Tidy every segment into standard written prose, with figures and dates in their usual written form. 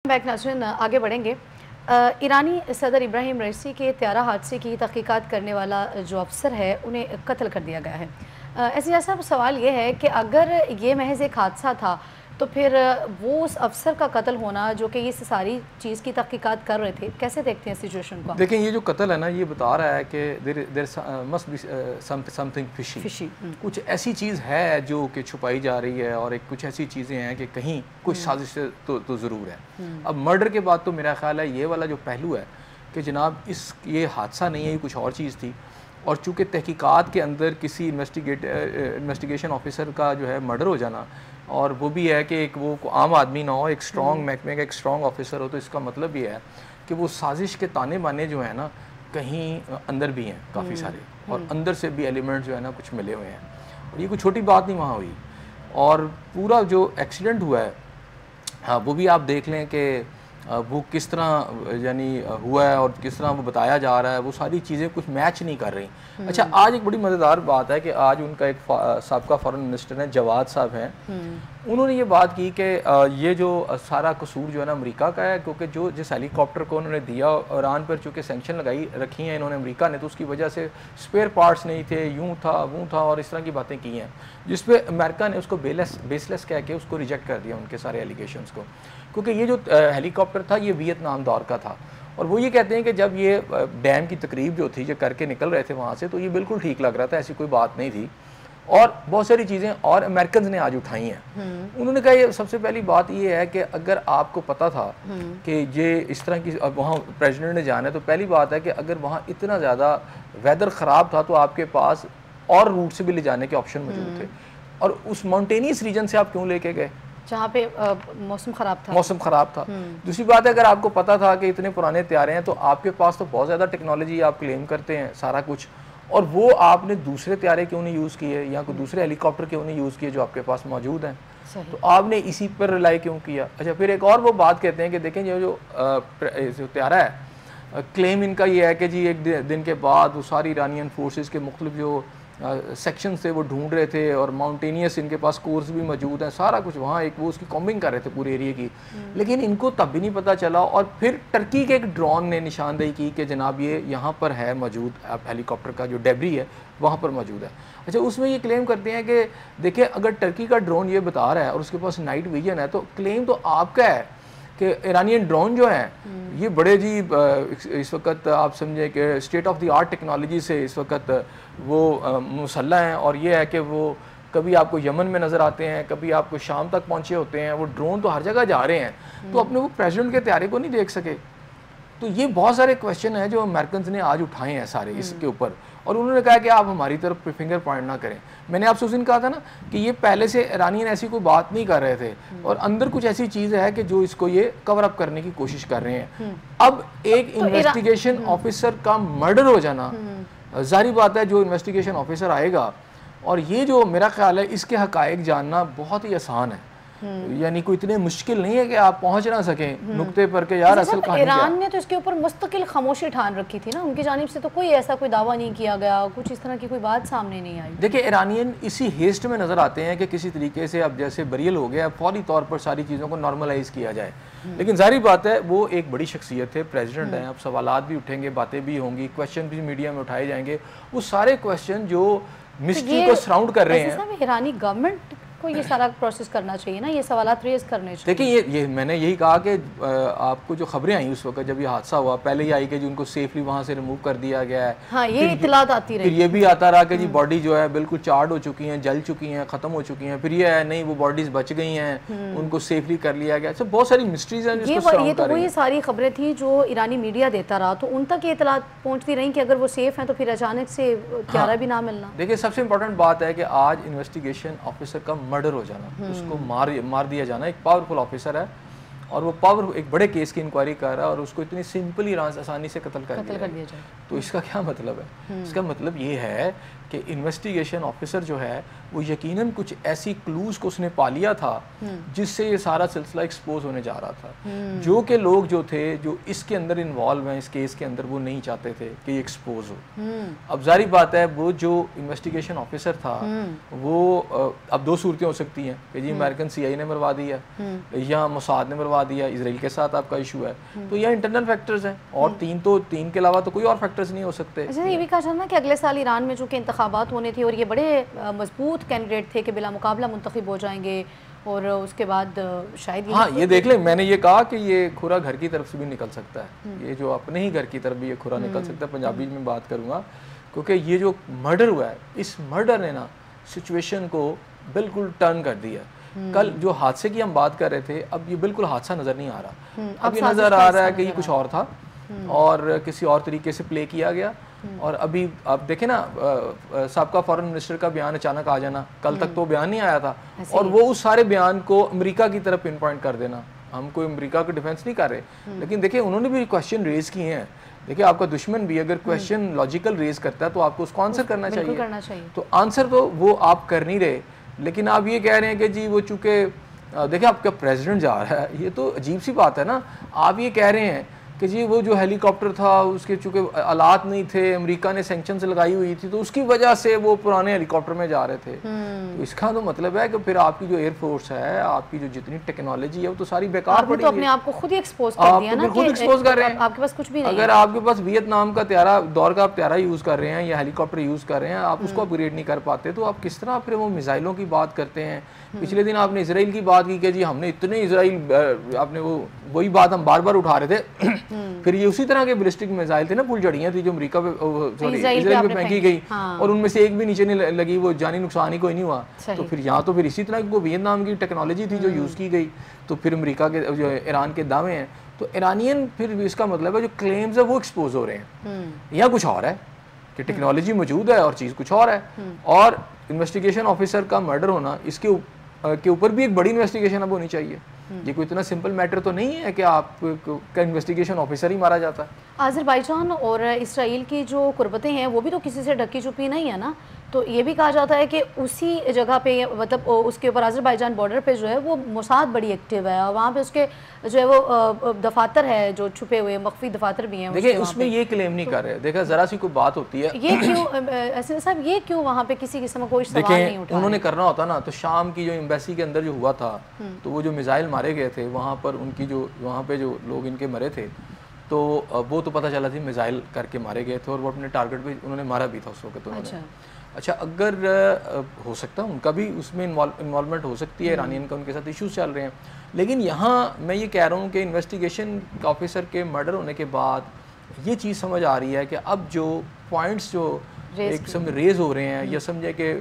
Back नाज़रीन आगे बढ़ेंगे। ईरानी सदर इब्राहिम रईसी के त्यारा हादसे की तहकीकात करने वाला जो अफसर है उन्हें कत्ल कर दिया गया है। ऐसे साहब सवाल ये है कि अगर ये महज एक हादसा था तो फिर वो उस अफसर का कत्ल होना जो कि इस सारी चीज़ की तहकीकात कर रहे थे, कैसे देखते हैं सिचुएशन को? देखें, ये जो कत्ल है ना, ये बता रहा है कि there must be something fishy. कुछ ऐसी चीज़ है जो कि छुपाई जा रही है और कुछ ऐसी चीज़ें हैं कि कहीं कुछ साजिश तो ज़रूर है। अब मर्डर के बाद तो मेरा ख्याल है ये वाला जो पहलू है कि जनाब ये हादसा नहीं है, ये कुछ और चीज़ थी। और चूँकि तहकीकात के अंदर किसी इन्वेस्टिगेशन ऑफिसर का जो है मर्डर हो जाना, और वो भी है कि एक वो आम आदमी ना हो, एक स्ट्रॉन्ग महकमे का एक स्ट्रॉन्ग ऑफिसर हो, तो इसका मतलब ये है कि वो साजिश के ताने बाने जो है ना कहीं अंदर भी हैं काफ़ी सारे, और अंदर से भी एलिमेंट जो है ना कुछ मिले हुए हैं। और ये कोई छोटी बात नहीं वहाँ हुई। और पूरा जो एक्सीडेंट हुआ है, हाँ, वो भी आप देख लें कि वो किस तरह यानी हुआ है और किस तरह वो बताया जा रहा है, वो सारी चीज़ें कुछ मैच नहीं कर रही। अच्छा, आज एक बड़ी मज़ेदार बात है कि आज उनका एक साबका फॉरेन मिनिस्टर है, जवाद साहब हैं, उन्होंने ये बात की कि ये जो सारा कसूर जो है ना अमेरिका का है, क्योंकि जिस हेलीकॉप्टर को उन्होंने दिया ईरान पर, चूँकि सेंक्शन लगाई रखी हैं इन्होंने अमेरिका ने, तो उसकी वजह से स्पेयर पार्ट्स नहीं थे, यूँ था वो था और इस तरह की बातें की हैं, जिस पर अमेरिका ने उसको बेसलेस कह के उसको रिजेक्ट कर दिया, उनके सारे एलिगेशंस को। क्योंकि ये जो हेलीकॉप्टर था ये वियतनाम दौर का था, और वो ये कहते हैं कि जब ये डैम की तकरीब जो थी, जो करके निकल रहे थे वहाँ से, तो ये बिल्कुल ठीक लग रहा था, ऐसी कोई बात नहीं थी। और बहुत सारी चीज़ें और अमेरिकन ने आज उठाई हैं। उन्होंने कहा ये सबसे पहली बात ये है कि अगर आपको पता था कि ये इस तरह की वहाँ प्रेसिडेंट ने जाना है, तो पहली बात है कि अगर वहाँ इतना ज़्यादा वेदर ख़राब था तो आपके पास और रूट से भी ले जाने के ऑप्शन मौजूद थे, और उस माउंटेनियस रीजन से आप क्यों लेके गए जहाँ पे मौसम ख़राब था। दूसरी बात है, अगर आपको पता था कि इतने पुराने त्यारे हैं, तो आपके पास तो बहुत ज़्यादा टेक्नोलॉजी आप क्लेम करते हैं सारा कुछ, और वो आपने दूसरे त्यारे क्यों नहीं यूज़ किए या कोई दूसरे हेलीकॉप्टर क्यों नहीं यूज़ किए जो आपके पास मौजूद हैं? तो आपने इसी पर रिलाई क्यों किया? अच्छा, फिर एक और वो बात कहते हैं कि देखें ये जो त्यारा है, क्लेम इनका ये है कि जी एक दिन के बाद वो सारी ईरानियन फोर्सेस के मुख्तलिफ जो सेक्शन से वो ढूंढ रहे थे, और माउंटेनियस इनके पास कोर्स भी मौजूद हैं, सारा कुछ वहाँ एक वो उसकी कॉम्बिंग कर रहे थे पूरे एरिया की, लेकिन इनको तब भी नहीं पता चला। और फिर टर्की के एक ड्रोन ने निशानदेही की कि जनाब ये यहाँ पर है मौजूद, हेलीकॉप्टर का जो डेब्री है वहाँ पर मौजूद है। अच्छा, उसमें ये क्लेम करते हैं कि देखिए अगर टर्की का ड्रोन ये बता रहा है और उसके पास नाइट विजन है, तो क्लेम तो आपका है कि ईरानियन ड्रोन जो हैं ये बड़े जी इस वक्त आप समझे कि state of the art technology से इस वक्त वो मुसल्लह हैं, और ये है कि वो कभी आपको यमन में नज़र आते हैं, कभी आपको शाम तक पहुँचे होते हैं, वो ड्रोन तो हर जगह जा रहे हैं, तो अपने वो प्रेसिडेंट के त्यारे को नहीं देख सके। तो ये बहुत सारे क्वेश्चन हैं जो अमेरिकन ने आज उठाए हैं सारे इसके ऊपर, और उन्होंने कहा कि आप हमारी तरफ फिंगर पॉइंट ना करें। मैंने आपसे उस दिन कहा था ना कि ये पहले से ईरानियन ऐसी कोई बात नहीं कर रहे थे, और अंदर कुछ ऐसी चीज़ है कि जो इसको ये कवर अप करने की कोशिश कर रहे हैं। अब एक इन्वेस्टिगेशन ऑफिसर का मर्डर हो जाना, जाहिर बात है जो इन्वेस्टिगेशन ऑफिसर आएगा, और ये जो मेरा ख्याल है इसके हकायक जानना बहुत ही आसान है, यानी कोई इतने मुश्किल नहीं है कि आप पहुंच ना सकें नुक्ते पर के यार असल कहानी क्या है। ईरान ने तो इसके ऊपर मुस्तकिल खामोशी ठान रखी थी ना, उनकी जानिब से तो कोई ऐसा कोई दावा नहीं किया गया, कुछ इस तरह की कोई बात सामने नहीं आई। देखिए, ईरानियन इसी हेस्ट में नजर आते हैं कि किसी तरीके से अब जैसे बरियल हो गया, फौरी तौर पर सारी चीज़ों को नॉर्मलाइज किया जाए, लेकिन जाहिर बात है वो एक बड़ी शख्सियत है, प्रेसिडेंट हैं, अब सवालात भी उठेंगे, बातें भी होंगी, क्वेश्चन भी मीडिया में उठाए जाएंगे, वो सारे क्वेश्चन जो मिस्ट्री को सराउंड कर रहे हैं। ईरानी गवर्नमेंट को ये सारा प्रोसेस करना चाहिए ना, ये सवालात रेज करने चाहिए। देखिए, ये मैंने यही कहा कि आपको जो खबरें आई उस वक्त जब ये हादसा हुआ, पहले ही आई कि उनको सेफली वहाँ से रिमूव कर दिया गया है। हाँ, ये इत्तलात आती रही। फिर ये भी आता रहा कि जी बॉडी जो है बिल्कुल चार्ड हो चुकी हैं, जल चुकी हैं, ख़त्म हो चुकी हैं। फिर ये है नहीं, वो बॉडीज बच गई हैं, उनको सेफली कर लिया गया। तो बहुत सारी मिस्ट्रीज हैं जिसको सराउंड ये तो वही सारी खबरें थी जो ईरानी मीडिया देता रहा, तो उन तक ये इत्तलात पहुँचती रही कि अगर वो सेफ हैं तो फिर अचानक से त्यारा भी ना मिलना। देखिए, सबसे इंपॉर्टेंट बात है कि आज इन्वेस्टिगेशन ऑफिसर का मर्डर हो जाना, उसको मार दिया जाना, एक पावरफुल ऑफिसर है और वो एक बड़े केस की इंक्वायरी कर रहा है, और उसको इतनी सिंपली आसानी से कत्ल कर दिया जाए। तो इसका क्या मतलब है? इसका मतलब ये है कि इन्वेस्टिगेशन ऑफिसर जो है वो यकीनन कुछ ऐसी क्लूज को उसने पा लिया था जिससे ये सारा सिलसिला एक्सपोज होने जा रहा था, जो कि लोग जो थे जो इसके अंदर इन्वॉल्व हैं, इस केस के अंदर, वो नहीं चाहते थे कि ये एक्सपोज हो। अब जारी बात है वो जो इन्वेस्टिगेशन ऑफिसर था वो अब दो सूरतें हो सकती हैं कि जी अमेरिकन CIA ने मरवा दिया या मोसाद ने मरवा दिया, इसराइल के साथ आपका इशू है, तो यह इंटरनल फैक्टर्स हैं और तीन के अलावा तो कोई और फैक्टर्स नहीं हो सकते। अच्छा, ये भी कहा जाता है कि अगले साल ईरान में जो कि इंतखाबात होने थे और ये बड़े मजबूत कैंडिडेट थे कि बिला मुकाबला मुंतखब हो जाएंगे और उसके बाद शायद हाँ ये देख लें, मैंने ये कहा कि ये खुरा घर की तरफ से भी निकल सकता है, ये जो अपने ही घर की तरफ भी ये खुरा निकल सकता है, पंजाबी में बात करूँगा, क्योंकि ये जो मर्डर हुआ है, इस मर्डर ने ना सिचुएशन को बिल्कुल टर्न कर दिया। कल जो हादसे की हम बात कर रहे थे, अब ये बिल्कुल हादसा नज़र नहीं आ रहा, अब ये नज़र आ रहा है कि ये कुछ और था और किसी और तरीके से प्ले किया गया। और अभी आप देखें ना, साबका फॉरेन मिनिस्टर का बयान अचानक आ जाना, कल तक तो बयान नहीं आया था, और वो उस सारे बयान को अमेरिका की तरफ पिन पॉइंट कर देना। हम कोई अमेरिका को डिफेंस नहीं कर रहे, लेकिन देखिए उन्होंने भी क्वेश्चन रेज किए हैं। देखिए आपका दुश्मन भी अगर क्वेश्चन लॉजिकल रेज करता है तो आपको उसको आंसर करना चाहिए। तो आंसर तो वो आप कर नहीं रहे, लेकिन आप ये कह रहे हैं कि जी वो चूंकि देखिए आपका प्रेसिडेंट जा रहा है, ये तो अजीब सी बात है ना। आप ये कह रहे हैं कि जी वो जो हेलीकॉप्टर था उसके चूंकि आलात नहीं थे, अमेरिका ने सैंक्शंस लगाई हुई थी, तो उसकी वजह से वो पुराने हेलीकॉप्टर में जा रहे थे। तो इसका तो मतलब है कि फिर आपकी जो एयरफोर्स है, आपकी जो जितनी टेक्नोलॉजी है वो तो सारी बेकार पड़ी है। तो अपने आप को खुद ही एक्सपोज कर दिया ना, खुद एक्सपोज कर रहे हैं, आपके पास कुछ भी नहीं। अगर आपके पास वियतनाम का त्यारा दौर का आप त्यारा यूज कर रहे हैं या हेलीकॉप्टर यूज कर रहे हैं, आप उसको अपग्रेड नहीं कर पाते, तो आप किस तरह फिर वो मिसाइलों की बात करते हैं। पिछले दिन आपने इसराइल की बात की कि जी हमने इतने इसराइल, आपने वही बात हम बार बार उठा रहे थे। फिर ये उसी तरह के बैलिस्टिक मिसाइल थे ना, पुलझड़ियां थी जो अमेरिका पे इसराइल पे फेंकी गई, और उनमें से एक भी नीचे नहीं लगी, वो जानी नुकसान ही कोई नहीं हुआ। तो फिर यहाँ तो फिर इसी तरह की वियतनाम की टेक्नोलॉजी थी जो यूज़ की गई। तो फिर अमेरिका के जो ईरान के दावे हैं, तो ईरानियन फिर इसका मतलब है जो क्लेम्स है वो एक्सपोज हो रहे हैं, या कुछ और है कि टेक्नोलॉजी मौजूद है और चीज़ कुछ और है। और इन्वेस्टिगेशन ऑफिसर का मर्डर होना, इसके के ऊपर भी एक बड़ी इन्वेस्टिगेशन अब होनी चाहिए। ये कोई इतना सिंपल मैटर तो नहीं है कि आप का इन्वेस्टिगेशन ऑफिसर ही मारा जाता है। अज़रबैजान और इसराइल की जो कुर्बतें हैं वो भी तो किसी से ढकी छुपी नहीं है ना। तो ये भी कहा जाता है कि उसी जगह पे, मतलब उसके ऊपर अज़रबैजान बॉर्डर पे जो है वो मोसाद बड़ी एक्टिव है, और वहाँ पे उसके जो है वो दफातर है जो छुपे हुए मख्फी दफातर भी हैं। देखिए उसमें ये क्लेम नहीं कर रहे, देखा जरा सी कोई बात होती है, ये क्यों ऐसे साहब, ये क्यों वहाँ पे किसी किस्म का कोई सवाल नहीं उठा? उन्होंने करना होता ना, तो शाम की जो एम्बेसी के अंदर जो हुआ था, तो वो जो मिसाइल मारे गए थे वहाँ पर, उनकी जो वहाँ पे जो लोग इनके मरे थे, तो वो तो पता चला थी मिसाइल करके मारे गए थे, और वो अपने टारगेट पे उन्होंने मारा भी था उस वक्त उन्होंने। अच्छा, अगर हो सकता है उनका भी उसमें इन्वॉल्वमेंट हो सकती है, ईरानियन का उनके साथ इश्यूज चल रहे हैं, लेकिन यहाँ मैं ये कह रहा हूँ कि इन्वेस्टिगेशन ऑफिसर के मर्डर होने के बाद ये चीज़ समझ आ रही है कि अब जो पॉइंट्स जो एक समझ रेज हो रहे हैं, या समझे कि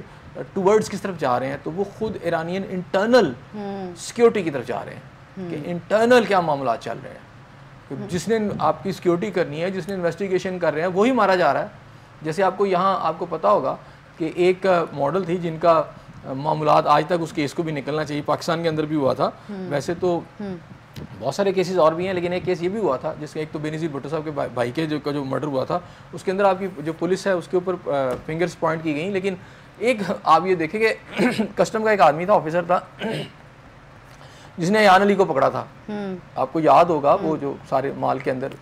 टूवर्ड्स किस तरफ जा रहे हैं, तो वो खुद ईरानियन इंटरनल सिक्योरिटी की तरफ जा रहे हैं कि इंटरनल क्या मामला चल रहे हैं। जिसने आपकी सिक्योरिटी करनी है, जिसने इन्वेस्टिगेशन कर रहे हैं, वही मारा जा रहा है। जैसे आपको यहाँ आपको पता होगा कि एक मॉडल थी जिनका मामलात आज तक उस केस को भी निकलना चाहिए, पाकिस्तान के अंदर भी हुआ था। वैसे तो बहुत सारे केसेस और भी हैं, लेकिन एक केस ये भी हुआ था जिसका एक तो बेनज़ीर भुट्टो साहब के भाई के जो मर्डर हुआ था, उसके अंदर आपकी जो पुलिस है उसके ऊपर फिंगर्स पॉइंट की गई। लेकिन एक आप ये देखें कि कस्टम का एक आदमी था, ऑफिसर था, जिसने यान अली को पकड़ा था। आपको याद होगा वो जो सारे माल के अंदर,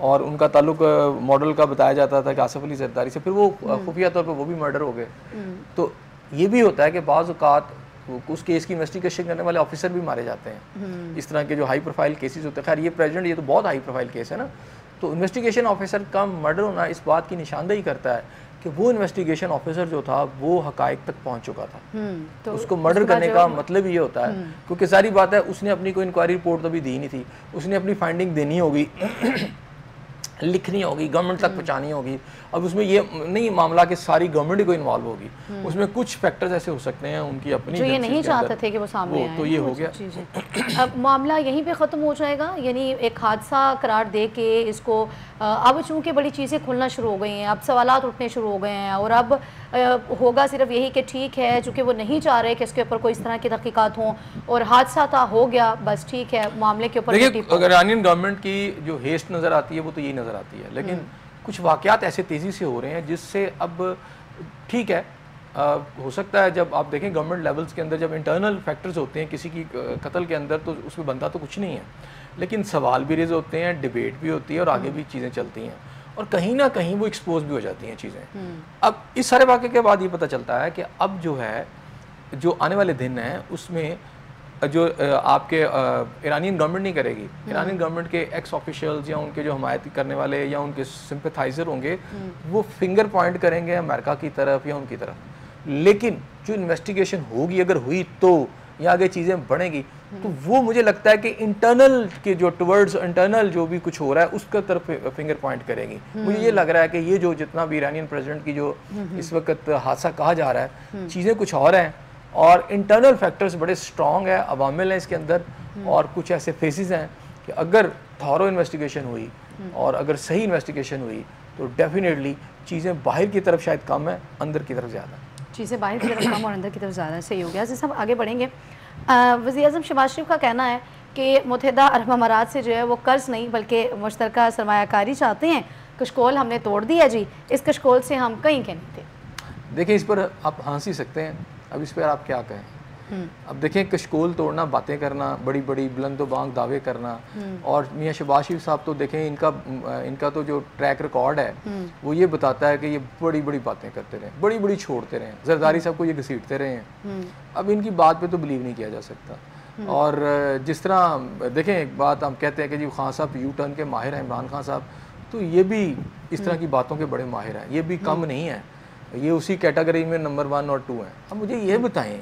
और उनका ताल्लुक मॉडल का बताया जाता था कि आसिफ अली जरदारी से, फिर वो खुफिया तौर पर वो भी मर्डर हो गए। तो ये भी होता है कि बाज़ औक़ात उस केस की इन्वेस्टिगेशन करने वाले ऑफिसर भी मारे जाते हैं। इस तरह के जो हाई प्रोफाइल केसेस होते हैं, खैर ये प्रेसिडेंट ये तो बहुत हाई प्रोफाइल केस है ना, तो इन्वेस्टिगेशन ऑफिसर का मर्डर होना इस बात की निशानदेही करता है कि वो इन्वेस्टिगेशन ऑफिसर जो था वो हकायक तक पहुंच चुका था। तो उसको मर्डर करने का मतलब ये होता है, क्योंकि सारी बात है उसने अपनी कोई इंक्वायरी रिपोर्ट तो भी दी नहीं थी, उसने अपनी फाइंडिंग देनी होगी, लिखनी होगी, गवर्नमेंट तक पहुंचानी होगी। अब उसमें ये नहीं मामला कि सारी गवर्नमेंट ही को इन्वॉल्व होगी, उसमें कुछ फैक्टर्स ऐसे हो सकते हैं उनकी अपनी जो ये नहीं चाहते थे कि वो सामने आए, तो ये हो गया। अब मामला यहीं पे ख़त्म हो जाएगा, यानी एक हादसा करार दे के इसको अब चूँकि बड़ी चीज़ें खुलना शुरू हो गई हैं, अब सवालात उठने शुरू हो गए हैं, और अब होगा सिर्फ यही कि ठीक है, चूँकि वो नहीं चाह रहे कि इसके ऊपर कोई इस तरह की तहकीकात हों, और हादसा था हो गया बस ठीक है, मामले के ऊपर देखिए अगर ईरानियन गवर्नमेंट की जो हेस्ट नज़र आती है वो तो यही नज़र आती है, लेकिन कुछ वाक़यात ऐसे तेज़ी से हो रहे हैं जिससे अब ठीक है हो सकता है जब आप देखें गवर्नमेंट लेवल्स के अंदर जब इंटरनल फैक्टर्स होते हैं किसी की कत्ल के अंदर, तो उसमें बनता तो कुछ नहीं है, लेकिन सवाल भी रेज होते हैं, डिबेट भी होती है और आगे भी चीज़ें चलती हैं और कहीं ना कहीं वो एक्सपोज भी हो जाती हैं चीज़ें। अब इस सारे वाक़े के बाद ये पता चलता है कि अब जो है जो आने वाले दिन हैं उसमें जो आपके ईरानियन गवर्नमेंट नहीं करेगी, ईरानियन गवर्नमेंट के एक्स ऑफिशियल्स या उनके जो हमायत करने वाले या उनके सिंपैथाइजर होंगे वो फिंगर पॉइंट करेंगे अमेरिका की तरफ या उनकी तरफ। लेकिन जो इन्वेस्टिगेशन होगी अगर हुई तो या आगे चीज़ें बढ़ेंगी तो वो मुझे लगता है कि इंटरनल के जो टुवर्ड्स इंटरनल जो भी कुछ हो रहा है उसका तरफ फिंगर पॉइंट करेगी। मुझे ये लग रहा है कि ये जो जितना भी ईरानियन प्रेसिडेंट की जो इस वक्त हादसा कहा जा रहा है चीज़ें कुछ और हैं और इंटरनल फैक्टर्स बड़े स्ट्रॉन्ग है, अवामिल हैं इसके अंदर और कुछ ऐसे फेसेस हैं कि अगर थॉरो इन्वेस्टिगेशन हुई और अगर सही इन्वेस्टिगेशन हुई तो डेफिनेटली चीज़ें बाहर की तरफ शायद कम है, अंदर की तरफ ज़्यादा। चीज़ें बाहर की तरफ कम और अंदर की तरफ ज़्यादा, सही हो गया। जैसे हम आगे बढ़ेंगे, वज़ीर-ए-आज़म शहबाज शरीफ का कहना है कि मुत्तहिदा अरब अमारात से जो है वो कर्ज नहीं बल्कि मुश्तरका सरमायाकारी चाहते हैं। कशकोल हमने तोड़ दिया जी, इस कशकोल से हम कहीं के नहीं थे। देखिए इस पर आप हंस ही सकते हैं, अब इस पर आप क्या कहें। अब देखें कशकोल तोड़ना, बातें करना, बड़ी बड़ी बुलंदोबांग दावे करना और मियां शहबाज शरीफ साहब तो देखें इनका तो जो ट्रैक रिकॉर्ड है वो ये बताता है कि ये बड़ी बड़ी बातें करते रहे, बड़ी बड़ी छोड़ते रहे, जरदारी साहब को ये घसीटते रहे हैं। अब इनकी बात पे तो बिलीव नहीं किया जा सकता। और जिस तरह देखें एक बात हम कहते हैं कि जी खान साहब यू टर्न के माहिर हैं, इमरान खान साहब, तो ये भी इस तरह की बातों के बड़े माहिर हैं, ये भी कम नहीं है, ये उसी कैटेगरी में नंबर 1 और 2 हैं। अब मुझे ये बताएं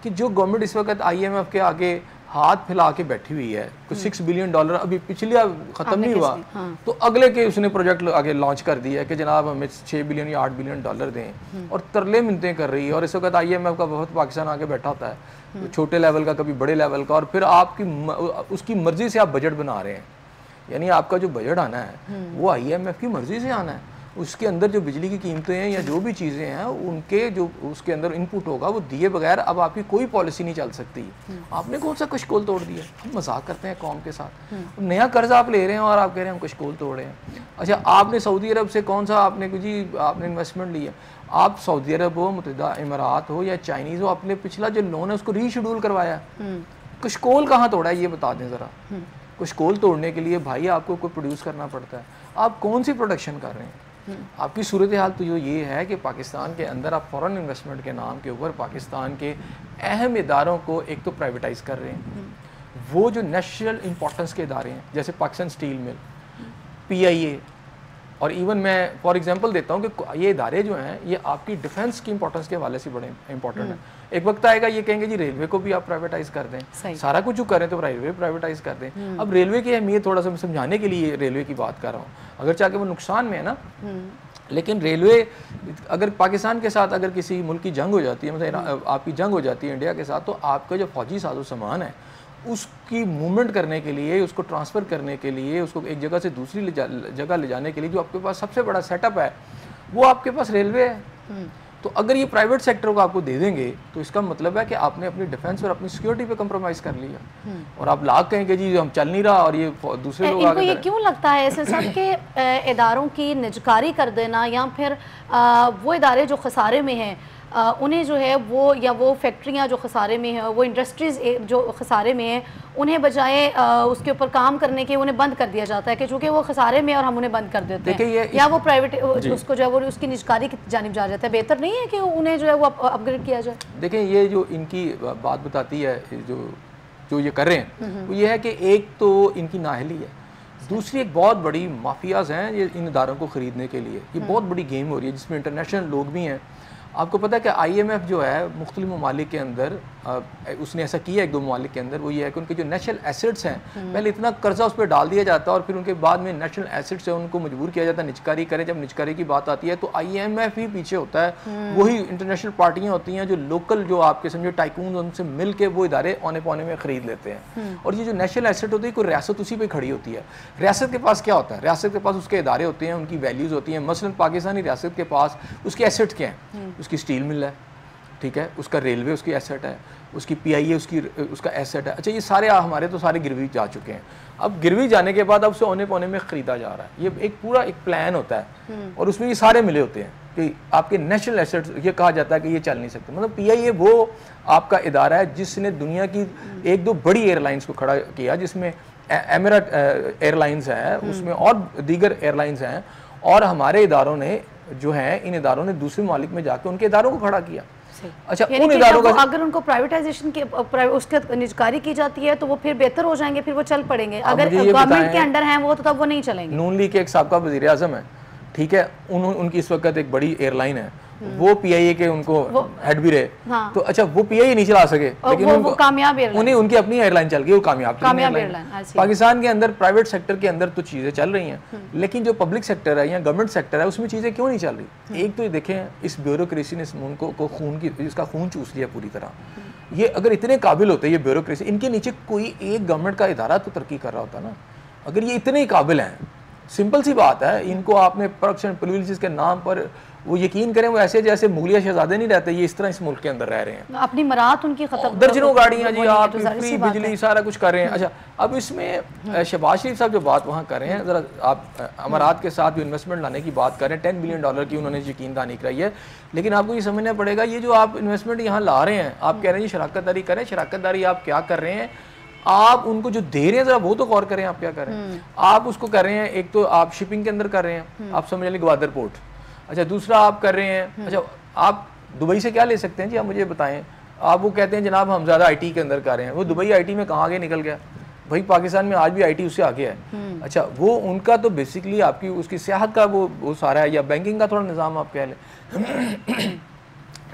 कि जो गवर्नमेंट इस वक्त IMF के आगे हाथ फैला के बैठी हुई है, कुछ $6 बिलियन अभी पिछले ख़त्म नहीं हुआ तो अगले के उसने प्रोजेक्ट आगे लॉन्च कर दिया है कि जनाब हमें 6 बिलियन या $8 बिलियन दें और तरले मिन्नतें कर रही है। और इस वक्त IMF का वफद पाकिस्तान आगे बैठा होता है, छोटे लेवल का कभी बड़े लेवल का, और फिर आपकी उसकी मर्जी से आप बजट बना रहे हैं। यानी आपका जो बजट आना है वो IMF की मर्जी से आना है, उसके अंदर जो बिजली की कीमतें हैं या जो भी चीज़ें हैं उनके जो उसके अंदर इनपुट होगा वो दिए बगैर अब आपकी कोई पॉलिसी नहीं चल सकती। आपने कौन सा कशकोल तोड़ दिया? हम मजाक करते हैं कौम के साथ, नया कर्ज आप ले रहे हैं और आप कह रहे हैं हम कशकोल तोड़ रहे हैं। अच्छा, आपने सऊदी अरब से कौन सा आपने इन्वेस्टमेंट लिया? आप सऊदी अरब हो, मुत्तहिदा इमारात हो या चाइनीज़ हो, आपने पिछला जो लोन है उसको रीशेड्यूल करवाया। कशकोल कहाँ तोड़ा है ये बता दें ज़रा। कशकोल तोड़ने के लिए भाई आपको कोई प्रोड्यूस करना पड़ता है, आप कौन सी प्रोडक्शन कर रहे हैं? आपकी सूरत हाल तो ये है कि पाकिस्तान के अंदर आप फॉरेन इन्वेस्टमेंट के नाम के ऊपर पाकिस्तान के अहम इदारों को एक तो प्राइवेटाइज कर रहे हैं, वो जो नेशनल इंपॉर्टेंस के इदारे हैं जैसे पाकिस्तान स्टील मिल, PIA, और इवन मैं फॉर एग्जांपल देता हूँ कि ये इदारे जो हैं ये आपकी डिफेंस की इंपॉर्टेंस के हवाले से बड़े इंपॉर्टेंट हैं। एक वक्त आएगा ये कहेंगे जी रेलवे को भी आप प्राइवेटाइज कर दें, सारा कुछ जो करें तो रेलवे प्राइवेटाइज कर दें। अब रेलवे की अहमियत थोड़ा सा मैं समझाने के लिए रेलवे की बात कर रहा हूँ, अगर चाहे वो नुकसान में है ना, लेकिन रेलवे अगर पाकिस्तान के साथ अगर किसी मुल्क की जंग हो जाती है, मतलब आपकी जंग हो जाती है इंडिया के साथ, तो आपका जो फौजी साजो सामान है उसकी मूवमेंट करने के लिए, उसको ट्रांसफ़र करने के लिए, उसको एक जगह से दूसरी जगह ले जाने के लिए जो आपके पास सबसे बड़ा सेटअप है वो आपके पास रेलवे है। तो अगर ये प्राइवेट सेक्टर को आपको दे देंगे तो इसका मतलब है कि आपने अपनी डिफेंस और अपनी सिक्योरिटी पे कंप्रोमाइज़ कर लिया और आप लाख कहेंगे जी हम चल नहीं रहा और ये दूसरे लोग आगे। ये क्यों लगता है ऐसे सब के इदारों की निजकारी कर देना या फिर वो इदारे जो खसारे में हैं उन्हें जो है वो या वो फैक्ट्रियाँ जो खसारे में हैं, वो इंडस्ट्रीज़ जो खसारे में हैं, उन्हें बजाय उसके ऊपर काम करने के उन्हें बंद कर दिया जाता है कि चूँकि वो खसारे में और हम उन्हें बंद कर देते हैं, या वो प्राइवेट उसको जो है वो उसकी निजकारी की जानिब जा जाता है। बेहतर नहीं है कि उन्हें जो है वो अपग्रेड किया जाए? देखें ये जो इनकी बात बताती है जो ये कर रहे हैं वो ये है कि एक तो इनकी नाअहली है, दूसरी एक बहुत बड़ी माफियाज हैं ये इन इदारों को ख़रीदने के लिए। ये बहुत बड़ी गेम हो रही है जिसमें इंटरनेशनल लोग भी हैं। आपको पता है कि IMF जो है मुख्तलिफ ममालिक के अंदर उसने ऐसा किया एक दो ममालिक के अंदर, वो ये है कि उनके जो नेशनल एसेट्स हैं पहले इतना कर्जा उस पर डाल दिया जाता है और फिर उनके बाद में नेशनल एसेट्स है उनको मजबूर किया जाता है निजकारी करें। जब निजकारी की बात आती है तो IMF ही पीछे होता है, वही इंटरनेशनल पार्टियाँ होती हैं जो लोकल जो आपके समझो टाइकून उनसे मिल के वो इदारे औने पौने में ख़रीद लेते हैं। और ये जो नेशनल एसेट होती है कोई रियासत उसी पर खड़ी होती है। रियासत के पास क्या होता है? रियासत के पास उसके इदारे होते हैं, उनकी वैल्यूज़ होती हैं। मसलन पाकिस्तानी रियासत के पास उसके एसेट्स क्या हैं? उसकी स्टील मिल है, ठीक है, उसका रेलवे उसकी एसेट है, उसकी PIA उसका एसेट है। अच्छा, ये सारे हमारे तो सारे गिरवी जा चुके हैं। अब गिरवी जाने के बाद अब उसे औने पौने में ख़रीदा जा रहा है। ये एक पूरा एक प्लान होता है और उसमें ये सारे मिले होते हैं कि आपके नेशनल एसेट्स, ये कहा जाता है कि ये चल नहीं सकते। मतलब PIA वो आपका इदारा है जिसने दुनिया की 1-2 बड़ी एयरलाइंस को खड़ा किया, जिसमें एमिरेट एयरलाइंस है, उसमें और दीगर एयरलाइंस हैं, और हमारे इदारों ने जो है, इन इदारों ने दूसरे मालिक में जाकर उनके इदारों को खड़ा किया। अच्छा, उन इदारों का अगर उनको प्राइवेटाइजेशन के उसके निजकारी की जाती है तो वो फिर बेहतर हो जाएंगे, फिर वो चल पड़ेंगे। अगर गवर्नमेंट के अंडर हैं वो तो तब वो नहीं चलेंगे। नून लीग के एक साबका वज़ीर आज़म है, ठीक है, उनकी इस वक्त एक बड़ी एयरलाइन है, वो PIA के उनको हेड भी रहे। हाँ। तो अच्छा, वो PIA नहीं चला सके, लेकिन वो कामयाब एयरलाइन, उनकी अपनी एयरलाइन चल गई, वो कामयाब एयरलाइन। पाकिस्तान के अंदर प्राइवेट सेक्टर के अंदर तो चीज़ें चल रही हैं, लेकिन जो पब्लिक सेक्टर है या गवर्नमेंट सेक्टर है उसमें चीज़ें क्यों नहीं चल रही? एक तो ये देखें, इस ब्यूरोक्रेसी ने को खून की, इसका खून चूस लिया पूरी तरह। ये अगर इतने काबिल होते, ये ब्यूरोक्रेसी, इनके नीचे कोई एक गवर्नमेंट का इदारा तो तरक्की कर रहा होता ना। अगर ये इतने ही काबिल हैं, सिंपल सी बात है, इनको आपने प्रोडक्शन प्रिविलेजेस के नाम पर वो यकीन करें, वो ऐसे जैसे मुगलिया शहजादे नहीं रहते, ये इस तरह इस मुल्क के अंदर रह रहे हैं। अपनी मरात उनकी खत्म, दर्जनों गाड़ियां जी, आप फ्री बिजली सारा कुछ कर रहे हैं। अच्छा, अब इसमें शहबाज शरीफ साहब जो बात वहाँ कर रहे हैं, ज़रा आप अमारात के साथ इन्वेस्टमेंट लाने की बात कर रहे हैं, $10 बिलियन की उन्होंने यकीन दहानी कराई है, लेकिन आपको ये समझना पड़ेगा, ये जो आप इन्वेस्टमेंट यहाँ ला रहे हैं, आप कह रहे हैं जी शराकत-दारी करें, शराकत-दारी आप क्या कर रहे हैं? आप उनको जो दे रहे हैं, जरा वो तो गौर करें, आप क्या कर रहे हैं? आप उसको कर रहे हैं, एक तो आप शिपिंग के अंदर कर रहे हैं, आप समझ लें ग्वादर पोर्ट। अच्छा, दूसरा आप कर रहे हैं, अच्छा आप दुबई से क्या ले सकते हैं जी, आप मुझे बताएं। आप वो कहते हैं जनाब हम ज़्यादा IT के अंदर कर रहे हैं, वो दुबई IT में कहाँ आगे निकल गया भाई? पाकिस्तान में आज भी IT उससे आगे है। अच्छा, वो उनका तो बेसिकली आपकी उसकी सियाहत का वो सारा है, या बैंकिंग का थोड़ा निज़ाम आप कह लें।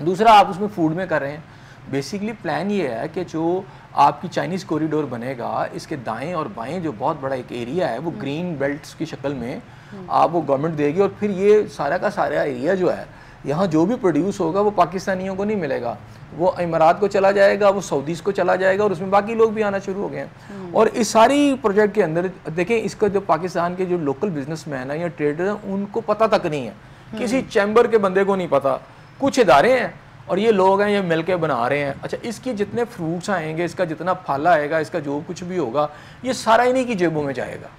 दूसरा आप उसमें फूड में कर रहे हैं। बेसिकली प्लान ये है कि जो आपकी चाइनीज़ कॉरिडोर बनेगा, इसके दाएं और बाएं जो बहुत बड़ा एक एरिया है, वो ग्रीन बेल्ट्स की शक्ल में आप वो गवर्नमेंट देगी, और फिर ये सारा का सारा एरिया जो है, यहाँ जो भी प्रोड्यूस होगा वो पाकिस्तानियों को नहीं मिलेगा, वो इमारात को चला जाएगा, वो सऊदीज़ को चला जाएगा, और उसमें बाकी लोग भी आना शुरू हो गए हैं। और इस सारी प्रोजेक्ट के अंदर देखें, इसका जो पाकिस्तान के जो लोकल बिजनेसमैन है या ट्रेडर हैं, उनको पता तक नहीं है, किसी चैम्बर के बंदे को नहीं पता, कुछ इदारे हैं और ये लोग हैं, ये मिल के बना रहे हैं। अच्छा, इसके जितने फ्रूट्स आएंगे, इसका जितना फल आएगा, इसका जो कुछ भी होगा, ये सारा इन्हीं की जेबों में जाएगा।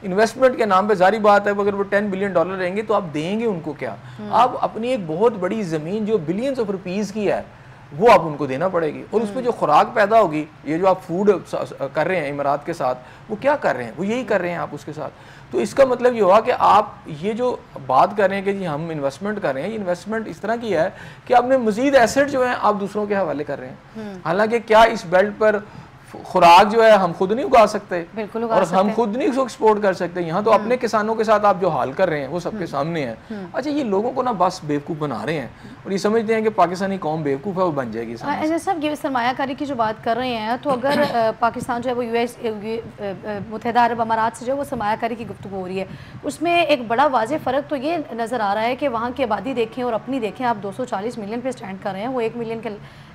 इन्वेस्टमेंट के नाम पे जारी बात है, अगर वो $10 बिलियन रहेंगे तो आप देंगे उनको क्या? आप अपनी एक बहुत बड़ी ज़मीन जो बिलियंस ऑफ रुपीज़ की है, वो आप उनको देना पड़ेगी, और उस पर जो खुराक पैदा होगी, ये जो आप फूड कर रहे हैं इमारात के साथ, वो क्या कर रहे हैं? वो यही कर रहे हैं आप उसके साथ। तो इसका मतलब ये हुआ कि आप ये जो बात कर रहे हैं कि जी हम इन्वेस्टमेंट कर रहे हैं, ये इन्वेस्टमेंट इस तरह की है कि आपने मजीद एसेट जो है आप दूसरों के हवाले कर रहे हैं। हालांकि क्या इस बेल्ट पर खुराक जो है हम खुद नहीं उगा सकते, और हम खुद नहीं उसको एक्सपोर्ट कर सकते। यहाँ तो अपने किसानों के साथ आप जो हाल कर रहे हैं वो सबके सामने है। अच्छा, ये लोगों को ना बस बेवकूफ़ बना रहे हैं, और ये समझते हैं कि पाकिस्तानी कौम बेवकूफ़ है, वो बन जाएगी। साहब, ये सरमायाकारी की जो बात कर रहे हैं, तो अगर पाकिस्तान जो है वो मुत्तहिदा अरब अमारात से जो है वो सरमायाकारी की गुफ्तगू हो रही है, उसमें एक बड़ा वाज़ेह फ़र्क तो ये नज़र आ रहा है कि वहाँ की आबादी देखें और अपनी देखें, आप 240 मिलियन पे स्टैंड कर रहे हैं, वो 1 मिलियन के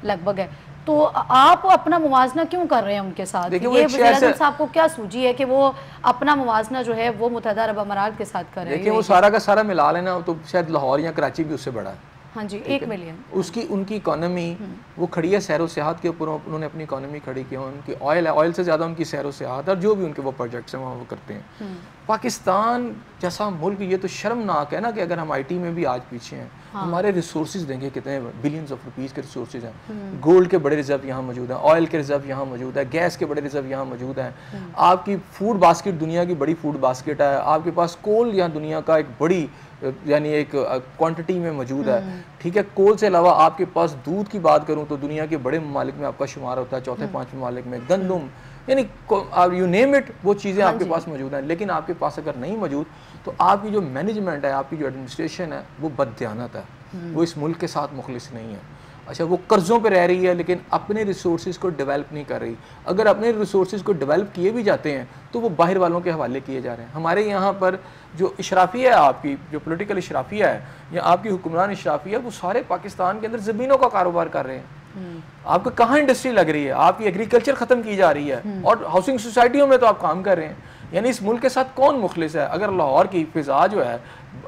लगभग है। तो आप अपना मुवाजना क्यों कर रहे हैं उनके साथ? ये वज़ीर-ए-आज़म साहब को क्या सूझी है कि वो अपना मुवाजना जो है वो मुत्तहिदा अरब अमारात के साथ कर रहे हैं? देखिए, वो सारा का सारा मिला लेना तो शायद लाहौर या कराची भी उससे बड़ा है। हाँ जी, 1 मिलियन। उनकी इकॉनमी वो खड़ी है सैरो सियाहत के ऊपर, उन्होंने अपनी इकॉनमी खड़ी की है। उनकी ऑयल है, ऑयल से ज़्यादा उनकी सैरो सियाहत, और जो भी उनके वो प्रोजेक्ट्स हैं वहाँ वो करते हैं। पाकिस्तान जैसा मुल्क, ये तो शर्मनाक है ना कि अगर हम IT में भी आज पीछे हैं। हमारे रिसोर्सेज देंगे कितने बिलियंस ऑफ रुपीज़ के रिसोर्सेज हैं। गोल्ड के बड़े रिजर्व यहाँ मौजूद हैं, ऑयल के रिजर्व यहाँ मौजूद है, गैस के बड़े रिजर्व यहाँ मौजूद हैं। आपकी फूड बास्केट दुनिया की बड़ी फूड बास्केट है। आपके पास कोल यहाँ दुनिया का एक बड़ी यानी एक क्वांटिटी में मौजूद है, ठीक है। कोल से अलावा आपके पास दूध की बात करूँ तो दुनिया के बड़े ममालिक में आपका शुमार होता है, 4-5 ममालिक में। गंदम, यानी यू नेम इट, वो चीज़ें आपके पास मौजूद हैं। लेकिन आपके पास अगर नहीं मौजूद तो आपकी जो मैनेजमेंट है, आपकी जो एडमिनिस्ट्रेशन है, वो बददियानत है, वो इस मुल्क के साथ मुखलिस नहीं है। अच्छा, वो कर्ज़ों पे रह रही है लेकिन अपने रिसोर्सेज को डेवलप नहीं कर रही। अगर अपने रिसोर्सेज को डेवलप किए भी जाते हैं तो वो बाहर वालों के हवाले किए जा रहे हैं। हमारे यहाँ पर जो इशराफिया है, आपकी जो पॉलिटिकल इशराफिया है या आपकी हुक्मरान इशराफिया, वो सारे पाकिस्तान के अंदर ज़मीनों का कारोबार कर रहे हैं। आपको कहाँ इंडस्ट्री लग रही है? आपकी एग्रीकल्चर ख़त्म की जा रही है और हाउसिंग सोसाइटियों में तो आप काम कर रहे हैं। यानी इस मुल्क के साथ कौन मुखलिस है? अगर लाहौर की फिजा जो है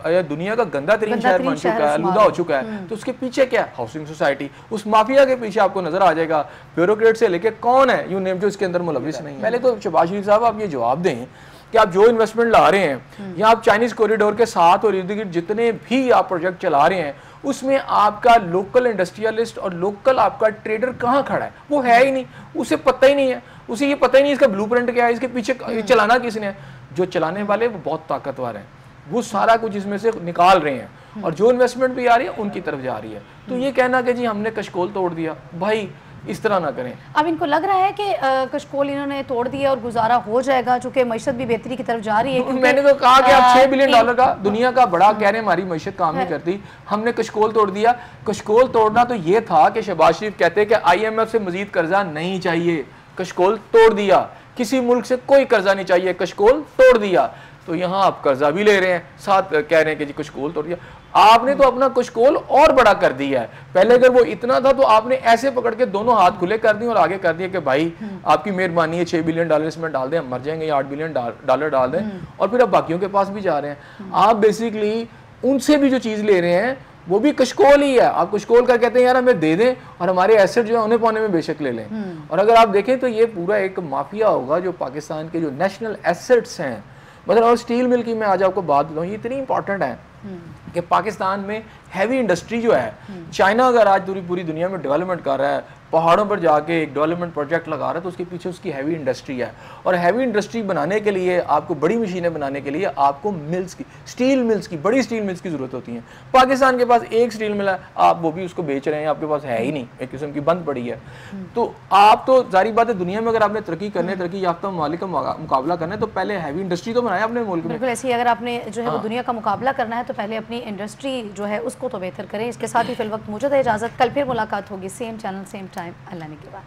या दुनिया का गंदा तरीन शहर बन चुका है, आलूदा हो चुका है, तो उसके पीछे क्या है? Housing society. उस माफिया के पीछे आपको नजर आ जाएगा ब्यूरोक्रेट से लेके कौन है यू नेम जो इसके अंदर मुलविस नहीं है। पहले तो शहबाज शरीफ साहब आप ये जवाब दें कि आप जो इन्वेस्टमेंट ला रहे हैं या आप चाइनीज कॉरिडोर के साथ और इर्द गिर्द जितने भी आप प्रोजेक्ट चला रहे हैं, उसमें आपका लोकल इंडस्ट्रियलिस्ट और लोकल आपका ट्रेडर कहाँ खड़ा है? वो है ही नहीं, उसे पता ही नहीं है, उसे ये पता ही नहीं इसका ब्लूप्रिंट क्या है, इसके पीछे चलाना किसने है। जो चलाने वाले वो बहुत ताकतवर हैं, वो सारा कुछ इसमें से निकाल रहे हैं और जो इन्वेस्टमेंट भी आ रही है उनकी तरफ जा रही है। तो ये कहना कि जी हमने कशकोल तोड़ दिया, भाई इस तरह ना करें। अब इनको लग रहा है कि कशकोल इन्होंने तोड़ दिया और गुजारा हो जाएगा, चूंकि मैशत भी बेहतरी की तरफ जा रही है। मैंने तो कहा कि आप $6 बिलियन का दुनिया का बड़ा कह रहे हैं हमारी मैशत काम नहीं करती, हमने कशकोल तोड़ दिया। कशकोल तोड़ना तो ये था कि शहबाज शरीफ कहते हैं कि IMF से मजीद कर्जा नहीं चाहिए, कशकोल तोड़ दिया, किसी मुल्क से कोई कर्जा नहीं चाहिए, कशकोल तोड़ दिया। तो यहाँ आप कर्जा भी ले रहे हैं, साथ कह रहे हैं कि जी कशकोल तोड़ दिया। आपने तो अपना कशकोल और बड़ा कर दिया है। पहले अगर वो इतना था तो आपने ऐसे पकड़ के दोनों हाथ खुले कर दिए और आगे कर दिया कि भाई आपकी मेहरबानी है, $6 बिलियन इसमें डाल दें, हम मर जाएंगे, या $8 बिलियन डाल दें, और फिर अब बाकियों के पास भी जा रहे हैं। आप बेसिकली उनसे भी जो चीज़ ले रहे हैं वो भी कशकोल ही है। आप कशकोल का कहते हैं यार हमें दे दें और हमारे एसेट जो है उन्हें पाने में बेशक ले लें। और अगर आप देखें तो ये पूरा एक माफिया होगा जो पाकिस्तान के जो नेशनल एसेट्स हैं, मतलब और स्टील मिल की मैं आज आपको बात बताऊँ, ये इतनी इंपॉर्टेंट है कि पाकिस्तान में हैवी इंडस्ट्री जो है, चाइना अगर आज पूरी दुनिया में डेवलपमेंट कर रहा है, पहाड़ों पर जाके एक डेवलपमेंट प्रोजेक्ट लगा रहा है, तो उसके पीछे उसकी हैवी इंडस्ट्री है। और हैवी इंडस्ट्री बनाने के लिए आपको बड़ी मशीनें बनाने के लिए आपको मिल्स की, स्टील मिल्स की, बड़ी स्टील मिल्स की जरूरत होती है। पाकिस्तान के पास एक स्टील मिल है, आप वो भी उसको बेच रहे हैं, आपके पास है ही नहीं, एक किस्म की बंद पड़ी है। तो आप तो जारी बात है, दुनिया में अगर आपने तरक्की करने, तरक्की याफ्ता ममालिक का मुकाबला करना है तो पहले हैवी इंडस्ट्री तो बनाए अपने मुल्क में। बिल्कुल ऐसे ही अगर आपने जो है वो दुनिया का मुकाबला करना है तो पहले अपनी इंडस्ट्री जो है उसको तो बेहतर करें। इसके साथ ही फिल वक्त मुझे इजाज़त, कल फिर मुलाकात होगी, सेम चैनल सेम टाइम। अल्लाह ने के बाद।